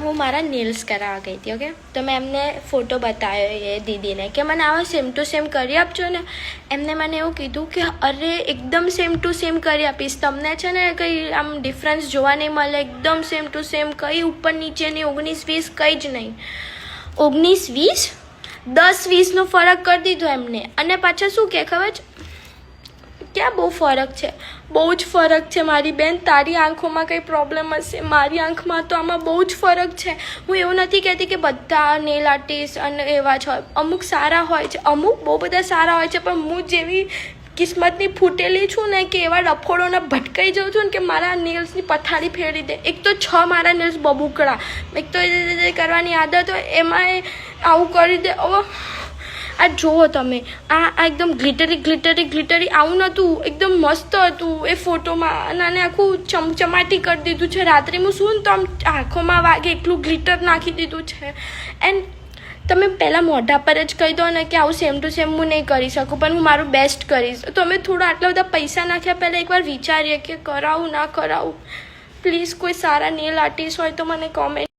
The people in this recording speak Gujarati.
હું મારા નેલ્સ કરાવવા ગઈ હતી. ઓકે, તો મેં એમને ફોટો બતાવ્યો એ દીદીને કે મને આવા સેમ ટુ સેમ કરી આપજો ને. એમને મને એવું કીધું કે અરે એકદમ સેમ ટુ સેમ કરી આપીશ, તમને છે ને કંઈ આમ ડિફરન્સ જોવા નહીં મળે, એકદમ સેમ ટુ સેમ, કંઈ ઉપર નીચેની 19-20 કંઈ જ નહીં. 19-20 10-20નો ફરક કરી દીધો એમને. અને પાછા શું કહે ખબર છે, ક્યાં બહુ ફરક છે, બહુ જ ફરક છે મારી બેન. તારી આંખોમાં કંઈ પ્રોબ્લેમ હશે, મારી આંખમાં તો આમાં બહુ જ ફરક છે. હું એવું નથી કહેતી કે બધા નેલ આર્ટિસ્ટ અને એવા જ હોય, અમુક સારા હોય છે, અમુક બહુ બધા સારા હોય છે, પણ હું જેવી કિસ્મતની ફૂટેલી છું ને કે એવા ડફોડોને ભટકાઈ જાઉં છું ને કે મારા નેલ્સની પથારી ફેરવી દે. એક તો 6 મારા નેલ્સ બબુકડા, એક તો એ કરવાની આદત હોય એમાં આવું કરી દે. હવે આ જુઓ તમે, આ એકદમ ગ્લિટરી આવું નહોતું, એકદમ મસ્ત હતું એ ફોટોમાં, અને આખું ચમચમાટી કરી દીધું છે. રાત્રે હું શું ને તો આમ આંખોમાં વાગે એટલું ગ્લિટર નાખી દીધું છે. એન્ડ તમે પહેલાં મોઢા પર જ કહી દો ને કે આવું સેમ ટુ સેમ હું નહીં કરી શકું, પણ હું મારું બેસ્ટ કરીશ. તો અમે થોડા આટલા બધા પૈસા નાખ્યા પહેલાં એકવાર વિચારીએ કે કરાવું ના કરાવું. પ્લીઝ કોઈ સારા નેલ આર્ટિસ્ટ હોય તો મને કોમેન્ટ